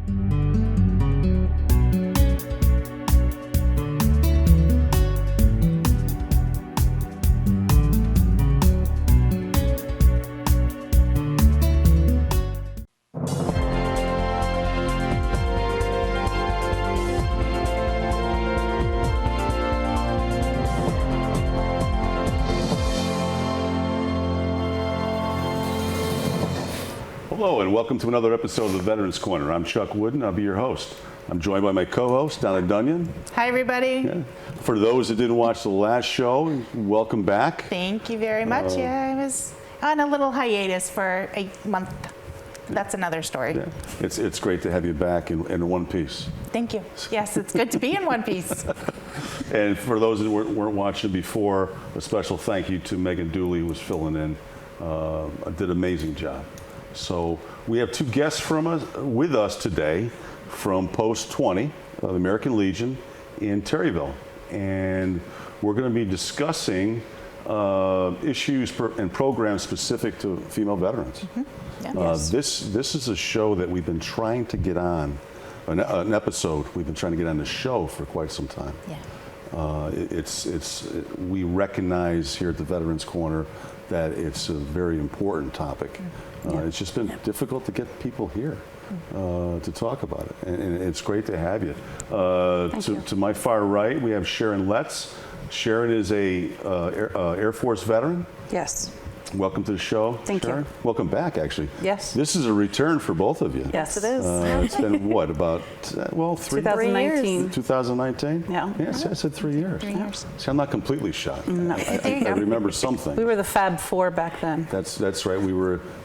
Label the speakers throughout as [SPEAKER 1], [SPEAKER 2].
[SPEAKER 1] Hello and welcome to another episode of the Veterans Corner. I'm Chuck Wooden, I'll be your host. I'm joined by my co-host, Donna Dunyan.
[SPEAKER 2] Hi everybody.
[SPEAKER 1] Yeah. For those that didn't watch the last show, welcome back.
[SPEAKER 2] Thank you very much. Yeah, I was on a little hiatus for a month. That's another story.
[SPEAKER 1] Yeah. It's great to have you back in one piece.
[SPEAKER 2] Thank you. Yes, it's good to be in one piece.
[SPEAKER 1] And for those that weren't watching before, a special thank you to Megan Dooley, who was filling in. Did an amazing job. So we have two guests with us today from Post 20, the American Legion in Terryville. And we're going to be discussing issues and programs specific to female veterans. Mm-hmm. Yeah. This is a show that we've been trying to get on, an episode we've been trying to get on the show for quite some time. Yeah. We recognize here at the Veterans Corner that it's a very important topic. It's just been difficult to get people here to talk about it, and it's great to have you. To my far right, we have Sharon Letts. Sharon is a Air Force veteran.
[SPEAKER 3] Yes.
[SPEAKER 1] Welcome to the show,
[SPEAKER 3] Thank
[SPEAKER 1] Sharon.
[SPEAKER 3] you.
[SPEAKER 1] Welcome back, actually.
[SPEAKER 3] Yes.
[SPEAKER 1] This is a return for both of you.
[SPEAKER 3] Yes, it is.
[SPEAKER 1] It's been what, about,
[SPEAKER 3] 2019.
[SPEAKER 1] 2019?
[SPEAKER 3] Yeah.
[SPEAKER 1] Yes, I said 3 years.
[SPEAKER 2] 3 years.
[SPEAKER 1] See, I'm not completely shocked.
[SPEAKER 3] No.
[SPEAKER 1] I remember something.
[SPEAKER 3] We were the Fab Four back then.
[SPEAKER 1] That's right.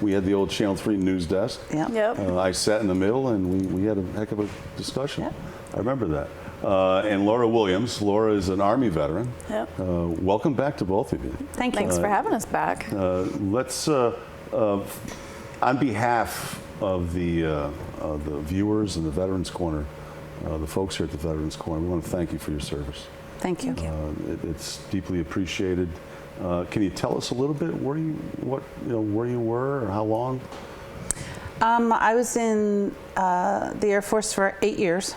[SPEAKER 1] We had the old Channel 3 news desk.
[SPEAKER 3] Yeah.
[SPEAKER 2] Yep.
[SPEAKER 1] I sat in the middle, and we had a heck of a discussion.
[SPEAKER 3] Yep.
[SPEAKER 1] I remember that. And Laura Williams. Laura is an Army veteran.
[SPEAKER 4] Yep.
[SPEAKER 1] Welcome back to both of you.
[SPEAKER 3] Thank you.
[SPEAKER 4] Thanks for having us back.
[SPEAKER 1] Let's, on behalf of the viewers and the Veterans Corner, the folks here at the Veterans Corner, we want to thank you for your service.
[SPEAKER 3] Thank you.
[SPEAKER 1] It's deeply appreciated. Can you tell us a little bit where you were or how long?
[SPEAKER 3] I was in the Air Force for 8 years,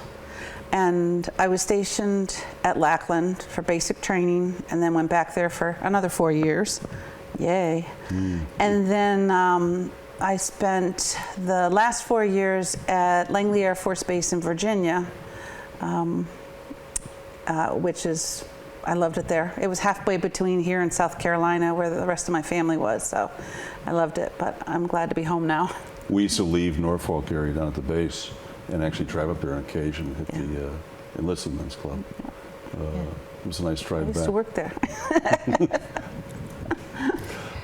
[SPEAKER 3] and I was stationed at Lackland for basic training, and then went back there for another 4 years. Yay. And then I spent the last 4 years at Langley Air Force Base in Virginia, which is, I loved it there. It was halfway between here and South Carolina, where the rest of my family was, so I loved it, but I'm glad to be home now.
[SPEAKER 1] We used to leave Norfolk area down at the base and actually drive up there on occasion and hit the Enlisted Men's Club. It was a nice drive back.
[SPEAKER 3] I used to work there.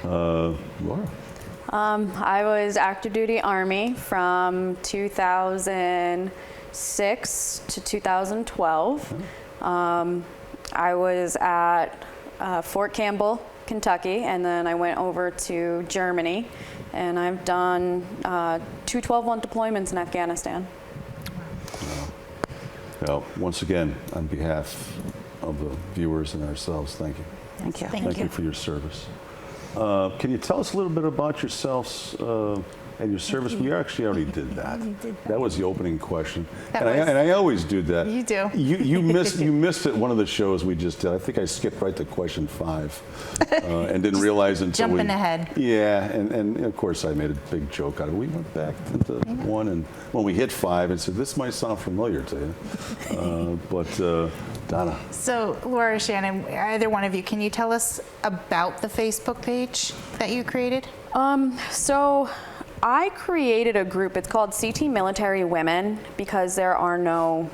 [SPEAKER 1] Laura?
[SPEAKER 4] I was active duty Army from 2006 to 2012. I was at Fort Campbell, Kentucky, and then I went over to Germany, and I've done 2 12-month deployments in Afghanistan.
[SPEAKER 1] Well, once again, on behalf of the viewers and ourselves, thank you.
[SPEAKER 3] Thank you.
[SPEAKER 1] Thank you for your service. Can you tell us a little bit about yourselves and your service? We actually already did that. That was the opening question. And I always do that.
[SPEAKER 2] You do.
[SPEAKER 1] You missed it one of the shows we just did. I think I skipped right to question 5 and didn't realize until
[SPEAKER 2] jumping ahead.
[SPEAKER 1] Yeah, and of course I made a big joke out of it. We went back to 1, and when we hit 5, and said, this might sound familiar to you. But Donna.
[SPEAKER 2] So Laura, Shannon, either one of you, can you tell us about the Facebook page that you created?
[SPEAKER 4] So I created a group. It's called CT Military Women because there are no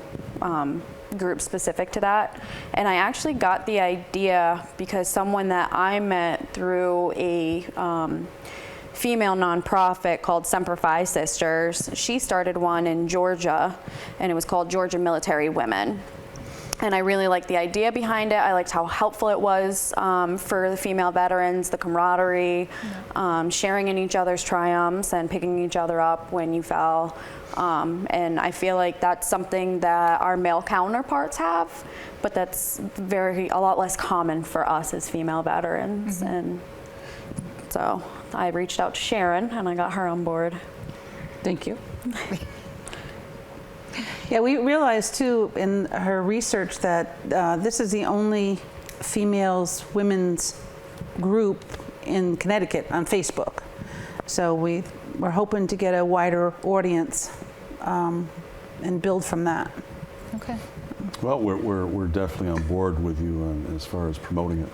[SPEAKER 4] groups specific to that. And I actually got the idea because someone that I met through a female nonprofit called Semper Fi Sisters, she started one in Georgia, and it was called Georgia Military Women. And I really liked the idea behind it. I liked how helpful it was for the female veterans, the camaraderie, sharing in each other's triumphs and picking each other up when you fell. And I feel like that's something that our male counterparts have, but that's a lot less common for us as female veterans. And so I reached out to Sharon and I got her on board.
[SPEAKER 3] Thank you. Yeah, we realized too in her research that this is the only women's group in Connecticut on Facebook. So we're hoping to get a wider audience and build from that.
[SPEAKER 2] Okay.
[SPEAKER 1] Well, we're definitely on board with you as far as promoting it.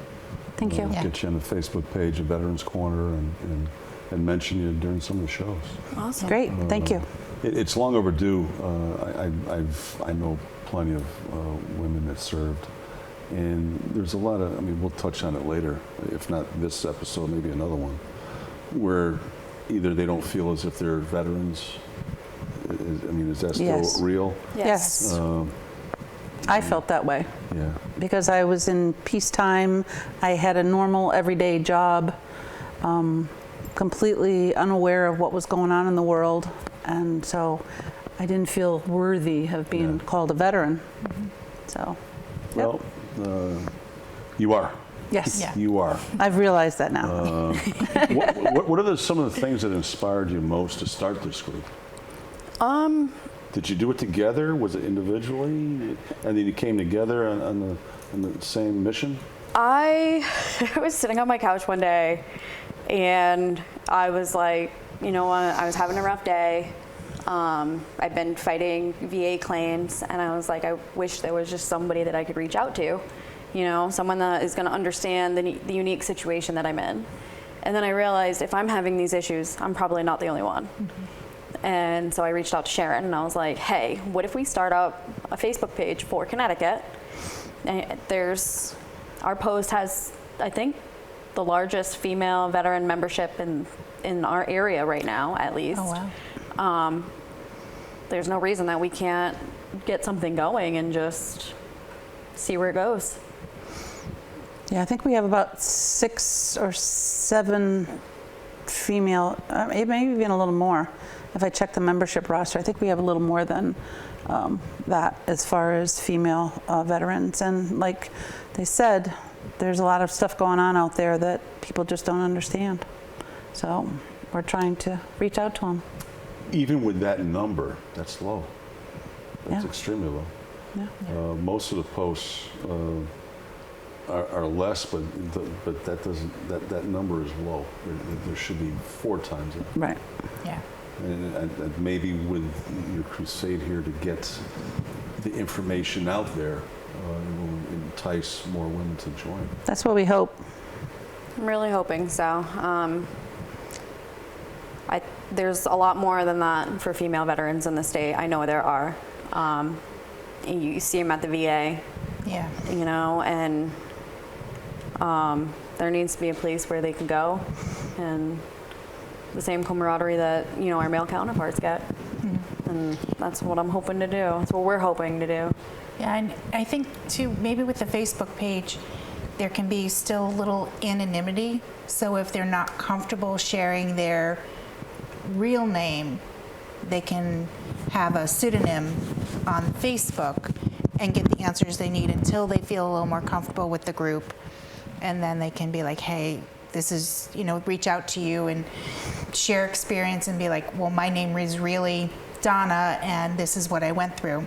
[SPEAKER 3] Thank you.
[SPEAKER 2] Yeah.
[SPEAKER 1] Get you on the Facebook page of Veterans Corner and mention you during some of the shows.
[SPEAKER 4] Awesome.
[SPEAKER 3] Great, thank you.
[SPEAKER 1] It's long overdue. I know plenty of women that served, and there's a lot of. I mean, we'll touch on it later, if not this episode, maybe another one, where either they don't feel as if they're veterans. Is that still
[SPEAKER 3] Yes.
[SPEAKER 1] real?
[SPEAKER 3] Yes. I felt that way
[SPEAKER 1] Yeah.
[SPEAKER 3] because I was in peacetime. I had a normal everyday job, completely unaware of what was going on in the world. And so I didn't feel worthy of being called a veteran. So, yep.
[SPEAKER 1] Well, you are.
[SPEAKER 3] Yes,
[SPEAKER 2] Yeah.
[SPEAKER 1] You are.
[SPEAKER 3] I've realized that now.
[SPEAKER 1] What are some of the things that inspired you most to start this group? Did you do it together? Was it individually? And then you came together on the same mission?
[SPEAKER 4] I was sitting on my couch one day and I was like, you know what, I was having a rough day. I've been fighting VA claims and I was like, I wish there was just somebody that I could reach out to, you know, someone that is going to understand the unique situation that I'm in. And then I realized if I'm having these issues, I'm probably not the only one. And so I reached out to Sharon and I was like, hey, what if we start up a Facebook page for Connecticut? And our post has, I think, the largest female veteran membership in our area right now, at least.
[SPEAKER 2] Oh, wow.
[SPEAKER 4] There's no reason that we can't get something going and just see where it goes.
[SPEAKER 3] Yeah, I think we have about 6 or 7 female, maybe even a little more. If I check the membership roster, I think we have a little more than that as far as female veterans. And like they said, there's a lot of stuff going on out there that people just don't understand. So we're trying to reach out to them.
[SPEAKER 1] Even with that number, that's low. That's
[SPEAKER 3] Yeah.
[SPEAKER 1] extremely low.
[SPEAKER 3] Yeah.
[SPEAKER 1] Most of the posts are less, but that number is low. There should be 4 times that.
[SPEAKER 3] Right.
[SPEAKER 2] Yeah.
[SPEAKER 1] And maybe with your crusade here to get the information out there, it will entice more women to join.
[SPEAKER 3] That's what we hope.
[SPEAKER 4] I'm really hoping so. There's a lot more than that for female veterans in the state. I know there are. You see them at the VA,
[SPEAKER 2] Yeah.
[SPEAKER 4] you know, and there needs to be a place where they can go and the same camaraderie that, you know, our male counterparts get. And that's what I'm hoping to do. That's what we're hoping to do.
[SPEAKER 2] Yeah, and I think too, maybe with the Facebook page, there can be still a little anonymity. So if they're not comfortable sharing their real name, they can have a pseudonym on Facebook and get the answers they need until they feel a little more comfortable with the group. And then they can be like, hey, this is, you know, reach out to you and share experience and be like, well, my name is really Donna and this is what I went through.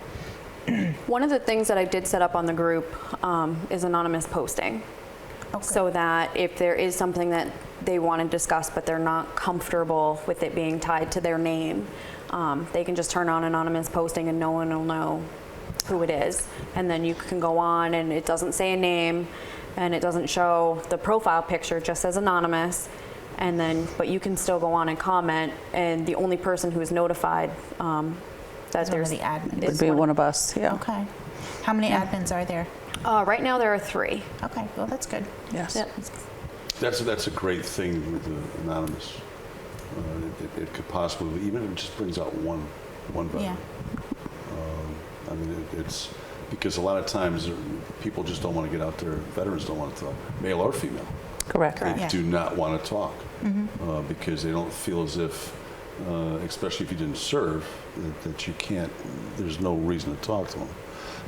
[SPEAKER 4] One of the things that I did set up on the group is anonymous posting.
[SPEAKER 2] Okay.
[SPEAKER 4] So that if there is something that they want to discuss but they're not comfortable with it being tied to their name, they can just turn on anonymous posting and no one will know who it is. And then you can go on and it doesn't say a name and it doesn't show the profile picture, it just says anonymous. And then, but you can still go on and comment, and the only person who is notified that
[SPEAKER 2] Is one of
[SPEAKER 4] there's
[SPEAKER 2] the admins.
[SPEAKER 3] Would be one of us, yeah.
[SPEAKER 2] Okay. How many admins are there?
[SPEAKER 4] right now there are 3.
[SPEAKER 2] Okay, well, that's good.
[SPEAKER 3] Yes.
[SPEAKER 4] Yep.
[SPEAKER 1] That's a great thing with the anonymous. It could possibly, even if it just brings out one veteran.
[SPEAKER 2] Yeah.
[SPEAKER 1] I mean, it's because a lot of times people just don't want to get out there. Veterans don't want to talk, male or female.
[SPEAKER 3] Correct.
[SPEAKER 1] They
[SPEAKER 2] Yeah.
[SPEAKER 1] do not want to talk because they don't feel as if, especially if you didn't serve, that you can't. There's no reason to talk to them.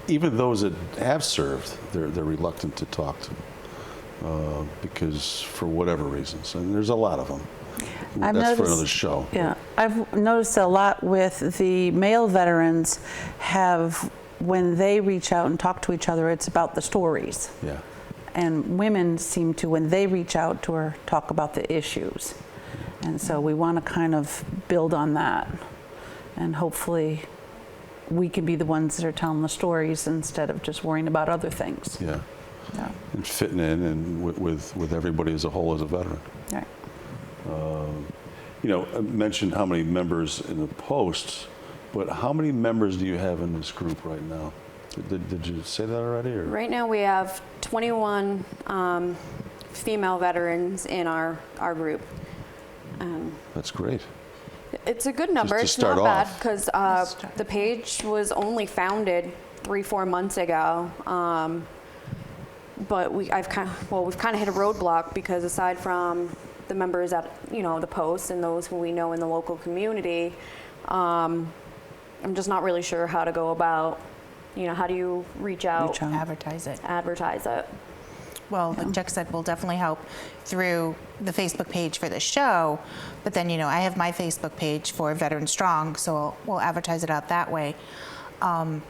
[SPEAKER 1] Even those that have served, they're reluctant to talk to because for whatever reasons, and there's a lot of them.
[SPEAKER 3] I've
[SPEAKER 1] That's for
[SPEAKER 3] noticed-
[SPEAKER 1] another show.
[SPEAKER 3] Yeah, I've noticed a lot with the male veterans have, when they reach out and talk to each other, it's about the stories.
[SPEAKER 1] Yeah.
[SPEAKER 3] And women seem to, when they reach out to her, talk about the issues. And so we want to kind of build on that. And hopefully we can be the ones that are telling the stories instead of just worrying about other things.
[SPEAKER 1] Yeah.
[SPEAKER 3] Yeah.
[SPEAKER 1] And fitting in and with everybody as a whole as a veteran.
[SPEAKER 3] Right.
[SPEAKER 1] You know, I mentioned how many members in the posts, but how many members do you have in this group right now? Did you say that already? Or?
[SPEAKER 4] Right now we have 21 female veterans in our group.
[SPEAKER 1] That's great.
[SPEAKER 4] It's a good number.
[SPEAKER 1] to
[SPEAKER 4] It's
[SPEAKER 1] start
[SPEAKER 4] not bad
[SPEAKER 1] off.
[SPEAKER 4] because the page was only founded 3-4 months ago. But we've kind of hit a roadblock because aside from the members at the posts and those who we know in the local community, I'm just not really sure how to go about. How do you reach out,
[SPEAKER 2] Advertise it.
[SPEAKER 4] advertise it?
[SPEAKER 2] Well, like Chuck said, we'll definitely help through the Facebook page for the show. But then, I have my Facebook page for Veteran Strong, so we'll advertise it out that way. And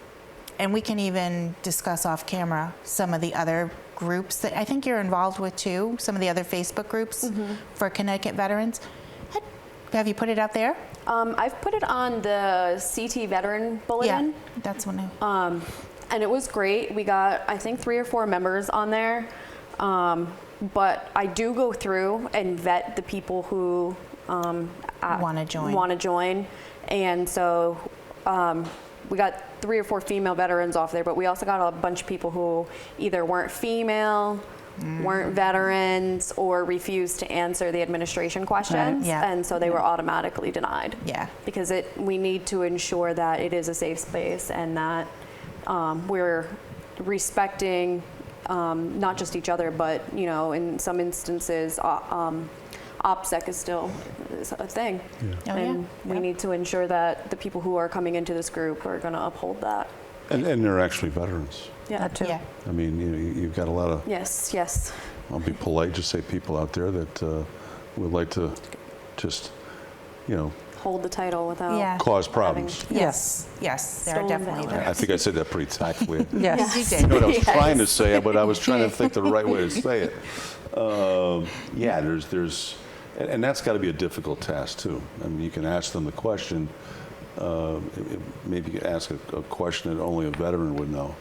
[SPEAKER 2] we can even discuss off camera some of the other groups that I think you're involved with too, some of the other Facebook groups for Connecticut veterans. Have you put it out there?
[SPEAKER 4] I've put it on the CT Veteran Bulletin.
[SPEAKER 2] Yeah, that's one.
[SPEAKER 4] And it was great. We got, I think, 3 or 4 members on there. But I do go through and vet the people who
[SPEAKER 2] Want to join.
[SPEAKER 4] And so we got 3 or 4 female veterans off there, but we also got a bunch of people who either weren't female, weren't veterans, or refused to answer the administration questions.
[SPEAKER 2] Yeah.
[SPEAKER 4] And so they were automatically denied.
[SPEAKER 2] Yeah.
[SPEAKER 4] Because we need to ensure that it is a safe space and that we're respecting not just each other, but in some instances, OPSEC is still a thing,
[SPEAKER 2] Oh,
[SPEAKER 4] and
[SPEAKER 2] yeah.
[SPEAKER 4] we need to ensure that the people who are coming into this group are going to uphold that.
[SPEAKER 1] And they're actually veterans.
[SPEAKER 4] Yeah.
[SPEAKER 3] That too.
[SPEAKER 2] Yeah.
[SPEAKER 1] I mean, you've got a lot of,
[SPEAKER 4] Yes.
[SPEAKER 1] I'll be polite, just say people out there that would like to just,
[SPEAKER 4] Hold the title without.
[SPEAKER 2] Yeah.
[SPEAKER 1] cause problems.
[SPEAKER 2] Yes, there are
[SPEAKER 4] Stolen
[SPEAKER 2] definitely
[SPEAKER 4] valor.
[SPEAKER 2] there.
[SPEAKER 1] I think I said that pretty tactfully.
[SPEAKER 3] Yes.
[SPEAKER 2] You
[SPEAKER 1] You know
[SPEAKER 2] did.
[SPEAKER 1] what I was trying to say, but I was trying to think the right way to say it. Yeah, there's, and that's got to be a difficult task too. I mean, you can ask them the question. Maybe you can ask a question that only a veteran would know,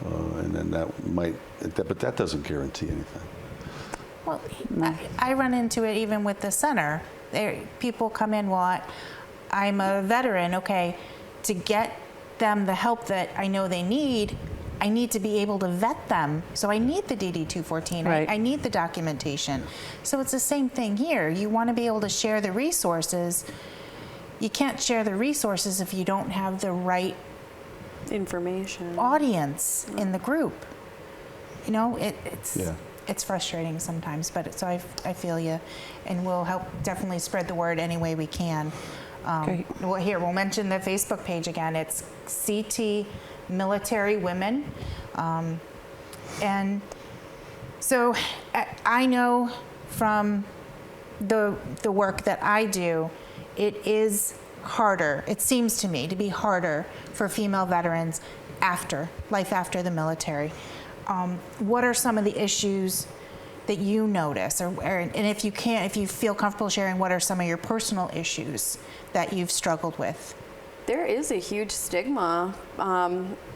[SPEAKER 1] and then that might. But that doesn't guarantee anything.
[SPEAKER 2] Well, I run into it even with the center. People come in, I'm a veteran, okay, to get them the help that I know they need, I need to be able to vet them. So I need the DD-214,
[SPEAKER 3] Right.
[SPEAKER 2] I need the documentation. So it's the same thing here. You want to be able to share the resources. You can't share the resources if you don't have the right
[SPEAKER 4] Information.
[SPEAKER 2] audience in the group. It's
[SPEAKER 1] Yeah.
[SPEAKER 2] it's frustrating sometimes, but so I feel you, and we'll help definitely spread the word any way we can.
[SPEAKER 3] Great.
[SPEAKER 2] We'll mention the Facebook page again. It's CT Military Women, and so I know from the work that I do, it is harder. It seems to me to be harder for female veterans after the military. What are some of the issues that you notice, and if you feel comfortable sharing, what are some of your personal issues that you've struggled with?
[SPEAKER 4] There is a huge stigma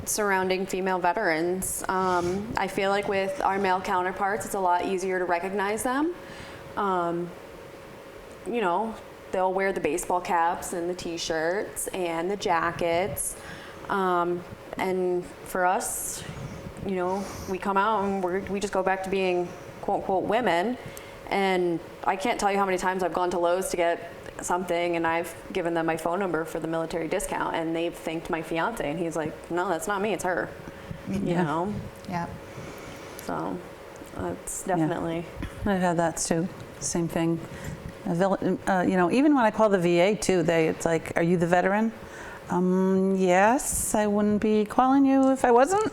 [SPEAKER 4] surrounding female veterans. I feel like with our male counterparts, it's a lot easier to recognize them. They'll wear the baseball caps and the t-shirts and the jackets. And for us, we come out and we just go back to being quote unquote women. And I can't tell you how many times I've gone to Lowe's to get something and I've given them my phone number for the military discount and they've thanked my fiance and he's like, no, that's not me, it's her.
[SPEAKER 2] Yeah.
[SPEAKER 4] So it's definitely.
[SPEAKER 3] I've had that too. Same thing. Even when I call the VA too, it's like, are you the veteran? Yes, I wouldn't be calling you if I wasn't,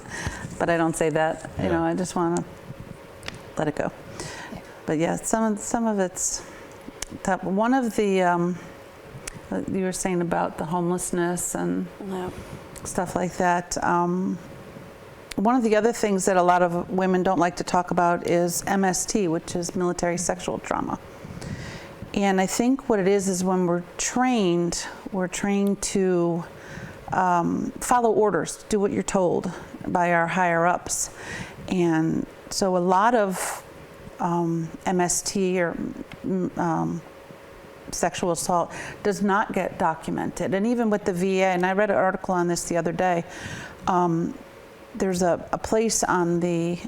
[SPEAKER 3] but I don't say that. I just want to let it go. But yeah, some of it's tough. One of the you were saying about the homelessness and
[SPEAKER 4] Yeah.
[SPEAKER 3] stuff like that. One of the other things that a lot of women don't like to talk about is MST, which is military sexual trauma. And I think what it is when we're trained to follow orders, do what you're told by our higher ups. And so a lot of MST or sexual assault does not get documented. And even with the VA, and I read an article on this the other day, there's a place on the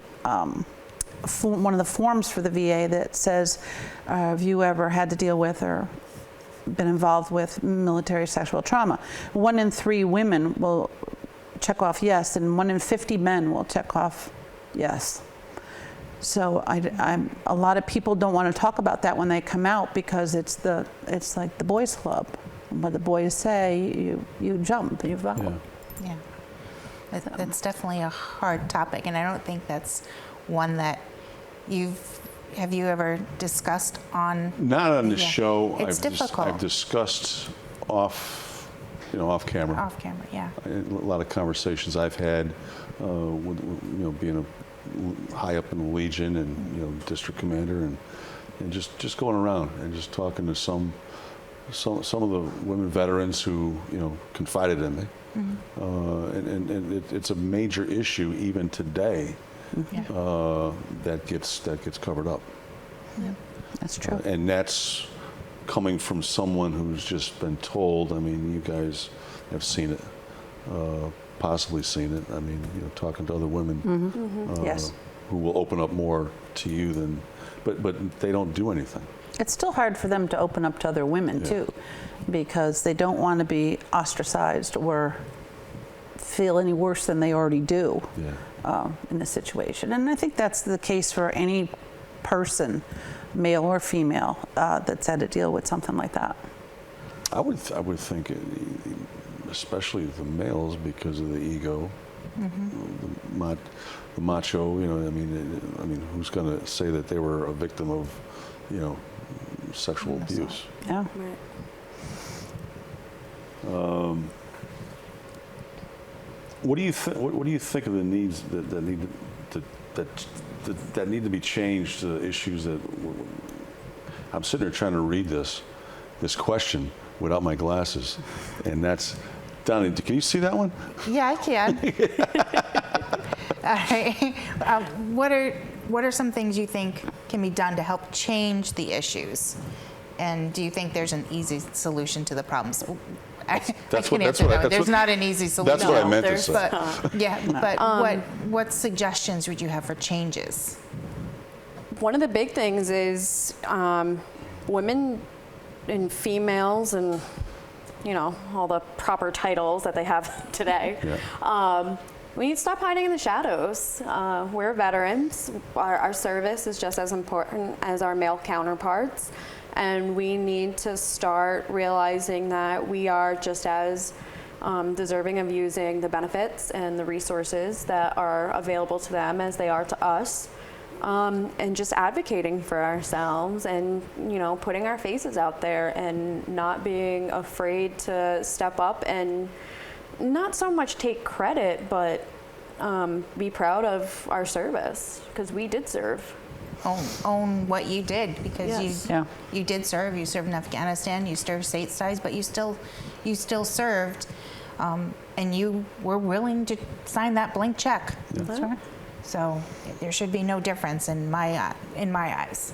[SPEAKER 3] one of the forms for the VA that says, have you ever had to deal with or been involved with military sexual trauma? 1 in 3 women will check off yes, and 1 in 50 men will check off yes. So a lot of people don't want to talk about that when they come out, because it's like the boys' club. What the boys say, you jump, you follow.
[SPEAKER 1] Yeah.
[SPEAKER 2] Yeah, that's definitely a hard topic, and I don't think that's one that have you ever discussed on?
[SPEAKER 1] Not on this
[SPEAKER 2] Yeah.
[SPEAKER 1] show.
[SPEAKER 2] It's difficult.
[SPEAKER 1] I've discussed off camera.
[SPEAKER 2] Off camera, yeah.
[SPEAKER 1] A lot of conversations I've had with being high up in the Legion and district commander and just going around and just talking to some of the women veterans who confided in me. Mm-hmm. And it's a major issue even today.
[SPEAKER 2] Yeah.
[SPEAKER 1] That gets covered up.
[SPEAKER 2] Yeah.
[SPEAKER 3] That's true.
[SPEAKER 1] And that's coming from someone who's just been told. I mean, you guys have seen it, possibly seen it. I mean, talking to other women
[SPEAKER 3] Yes.
[SPEAKER 1] who will open up more to you than, but they don't do anything.
[SPEAKER 3] It's still hard for them to open up to other women too, because they don't want to be ostracized or feel any worse than they already do in the situation. And I think that's the case for any person, male or female, that's had to deal with something like that.
[SPEAKER 1] I would think, especially the males, because of the ego, the macho. I mean, who's going to say that they were a victim of, sexual abuse?
[SPEAKER 3] Yeah.
[SPEAKER 4] Right.
[SPEAKER 1] What do you think of the needs that need to be changed? Issues that I'm sitting there trying to read this question without my glasses, and that's Donnie. Can you see that one?
[SPEAKER 2] Yeah, I can. All right. What are some things you think can be done to help change the issues? And do you think there's an easy solution to the problems? There's not an easy solution.
[SPEAKER 1] That's what I meant to say.
[SPEAKER 2] But what suggestions would you have for changes?
[SPEAKER 4] One of the big things is women and females and all the proper titles that they have today. We need to stop hiding in the shadows. We're veterans. Our service is just as important as our male counterparts. And we need to start realizing that we are just as deserving of using the benefits and the resources that are available to them as they are to us. And just advocating for ourselves and, putting our faces out there and not being afraid to step up and not so much take credit, but be proud of our service, because we did serve.
[SPEAKER 2] Own what you did, because
[SPEAKER 4] Yes.
[SPEAKER 2] you did serve. You served in Afghanistan. You served stateside, but you still served, and you were willing to sign that blank check.
[SPEAKER 3] That's right.
[SPEAKER 2] So there should be no difference in my eyes.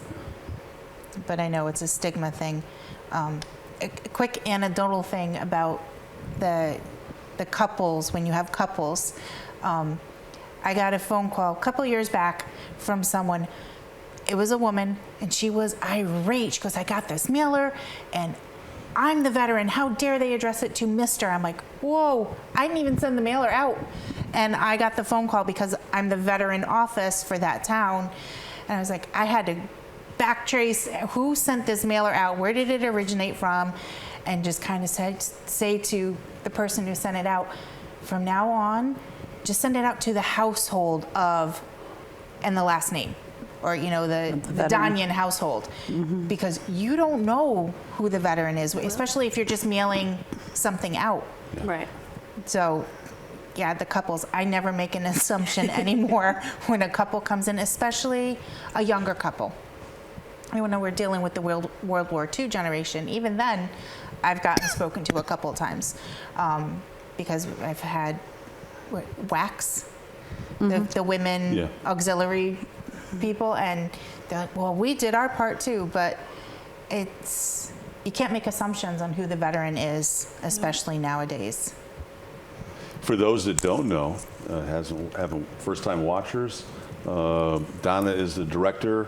[SPEAKER 2] But I know it's a stigma thing. A quick anecdotal thing about the couples. When you have couples, I got a phone call a couple years back from someone. It was a woman, and she was irate. She goes, I got this mailer, and I'm the veteran. How dare they address it to Mr.? I'm like, whoa, I didn't even send the mailer out. And I got the phone call because I'm the veteran office for that town. And I was like, I had to backtrace who sent this mailer out, where did it originate from, and just kind of say to the person who sent it out, from now on, just send it out to the household of, and the last name. or the
[SPEAKER 3] veteran.
[SPEAKER 2] Danyan household, because you don't know who the veteran is, especially if you're just mailing something out.
[SPEAKER 4] Right.
[SPEAKER 2] So, yeah, the couples, I never make an assumption anymore when a couple comes in, especially a younger couple. When we're dealing with the World War II generation, even then, I've gotten spoken to a couple of times because I've had WACs, the women auxiliary people, and they're like, well, we did our part too, but you can't make assumptions on who the veteran is, especially nowadays.
[SPEAKER 1] For those that don't know, haven't first-time watchers, Donna is the director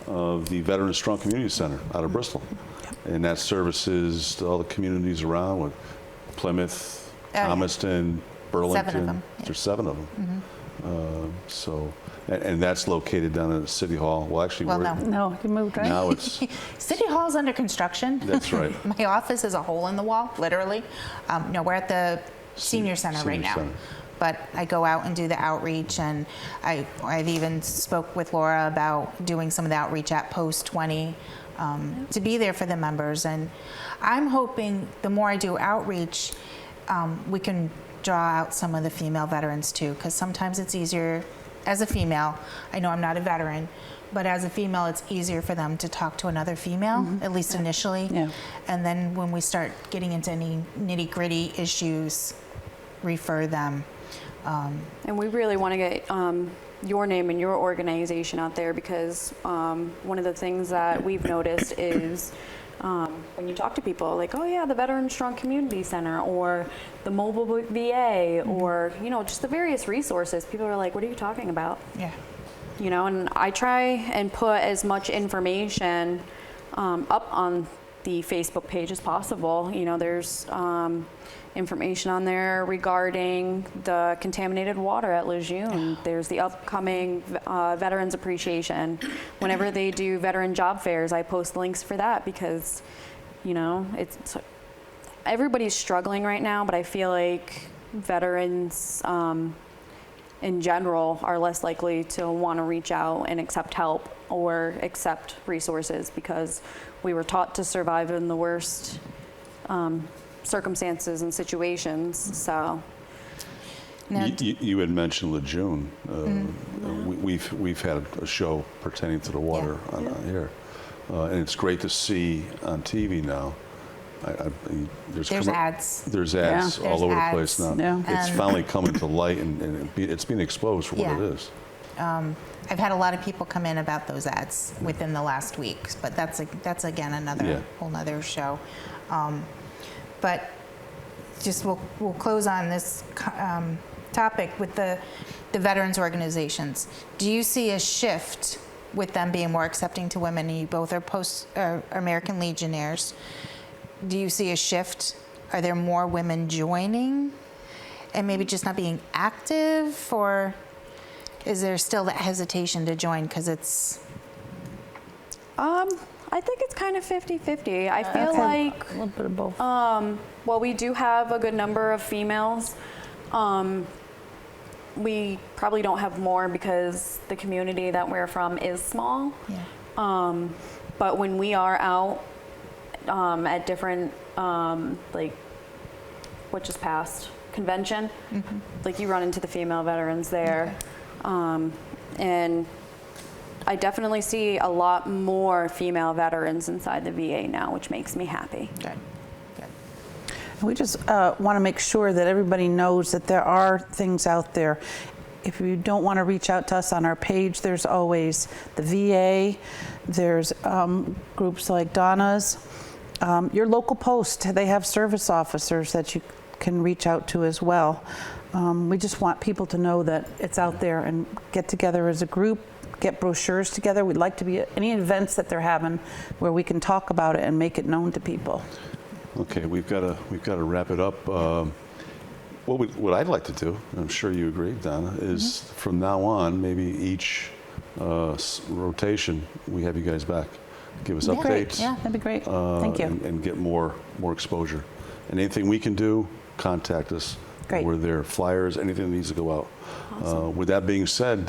[SPEAKER 1] of the Veteran Strong Community Center out of Bristol. And that services all the communities around with Plymouth, Thomaston, Burlington.
[SPEAKER 2] 7 of them.
[SPEAKER 1] There's 7 of them. And that's located down at City Hall. Well, actually,
[SPEAKER 3] No, you moved, right?
[SPEAKER 1] now it's,
[SPEAKER 2] City Hall's under construction.
[SPEAKER 1] that's right.
[SPEAKER 2] My office is a hole in the wall, literally. No, we're at the Senior Center right now.
[SPEAKER 1] Center.
[SPEAKER 2] But I go out and do the outreach, and I've even spoke with Laura about doing some of the outreach at Post 20 to be there for the members. And I'm hoping the more I do outreach, we can draw out some of the female veterans too, because sometimes it's easier as a female. I know I'm not a veteran, but as a female, it's easier for them to talk to another female, at least initially.
[SPEAKER 3] Yeah.
[SPEAKER 2] And then when we start getting into any nitty-gritty issues, refer them.
[SPEAKER 4] And we really want to get your name and your organization out there, because one of the things that we've noticed is when you talk to people, like, oh yeah, the Veteran Strong Community Center, or the mobile VA, or just the various resources, people are like, what are you talking about?
[SPEAKER 2] Yeah.
[SPEAKER 4] And I try and put as much information up on the Facebook page as possible. There's information on there regarding the contaminated water at Lejeune. There's the upcoming Veterans Appreciation. Whenever they do veteran job fairs, I post links for that, because it's everybody's struggling right now, but I feel like veterans in general are less likely to want to reach out and accept help or accept resources, because we were taught to survive in the worst circumstances and situations. So
[SPEAKER 2] Now,
[SPEAKER 1] you had mentioned Lejeune. We've had a show pertaining to the water on here, and it's great to see on TV now.
[SPEAKER 2] there's ads.
[SPEAKER 1] There's ads
[SPEAKER 3] Yeah.
[SPEAKER 1] all
[SPEAKER 2] There's
[SPEAKER 1] over
[SPEAKER 2] ads.
[SPEAKER 1] the place now.
[SPEAKER 3] Yeah.
[SPEAKER 1] It's finally coming to light, and it's being exposed for what it is.
[SPEAKER 2] I've had a lot of people come in about those ads within the last week, but that's again another whole nother show. But just we'll close on this topic with the veterans organizations. Do you see a shift with them being more accepting to women? You both are American Legionnaires. Do you see a shift? Are there more women joining and maybe just not being active, or is there still that hesitation to join because it's...
[SPEAKER 4] I think it's kind of 50-50. I feel like
[SPEAKER 3] a little bit of both.
[SPEAKER 4] well, we do have a good number of females. We probably don't have more because the community that we're from is small.
[SPEAKER 2] Yeah.
[SPEAKER 4] But when we are out at different, like what just passed, convention, like you run into the female veterans there. And I definitely see a lot more female veterans inside the VA now, which makes me happy.
[SPEAKER 2] Good.
[SPEAKER 3] We just want to make sure that everybody knows that there are things out there. If you don't want to reach out to us on our page, there's always the VA, there's groups like Donna's, your local post, they have service officers that you can reach out to as well. We just want people to know that it's out there and get together as a group, get brochures together. We'd like to be at any events that they're having where we can talk about it and make it known to people.
[SPEAKER 1] Okay, we've got to wrap it up. What I'd like to do, I'm sure you agree, Donna, is from now on, maybe each rotation, we have you guys back. Give us updates.
[SPEAKER 3] Yeah, that'd be great. Thank you.
[SPEAKER 1] And get more exposure. And anything we can do, contact us.
[SPEAKER 3] Great.
[SPEAKER 1] We're there. Flyers, anything that needs to go out. With that being said,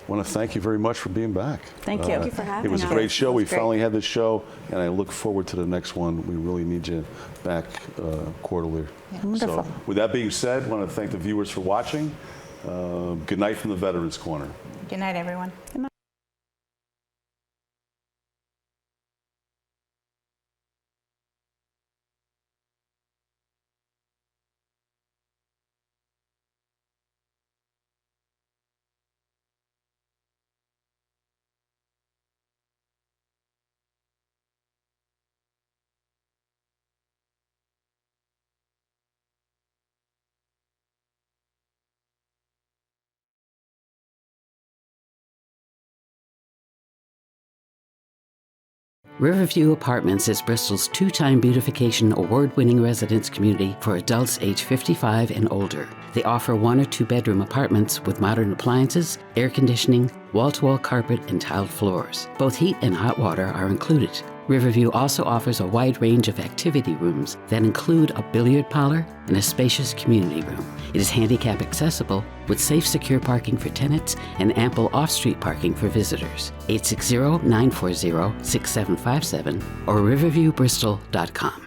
[SPEAKER 1] want to thank you very much for being back.
[SPEAKER 3] Thank you. Thank you
[SPEAKER 4] for having
[SPEAKER 1] It was a
[SPEAKER 4] us.
[SPEAKER 1] great show.
[SPEAKER 3] It was
[SPEAKER 1] We
[SPEAKER 3] great.
[SPEAKER 1] finally had this show, and I look forward to the next one. We really need you back quarterly.
[SPEAKER 3] Wonderful.
[SPEAKER 1] So, with that being said, I want to thank the viewers for watching. Good night from the Veterans Corner.
[SPEAKER 2] Good night, everyone.
[SPEAKER 5] Riverview Apartments is Bristol's two-time beautification award-winning residence community for adults age 55 and older. They offer 1 or 2 bedroom apartments with modern appliances, air conditioning, wall-to-wall carpet, and tiled floors. Both heat and hot water are included. Riverview also offers a wide range of activity rooms that include a billiard parlor and a spacious community room. It is handicap accessible with safe, secure parking for tenants and ample off-street parking for visitors. 860-940-6757 or riverviewbristol.com.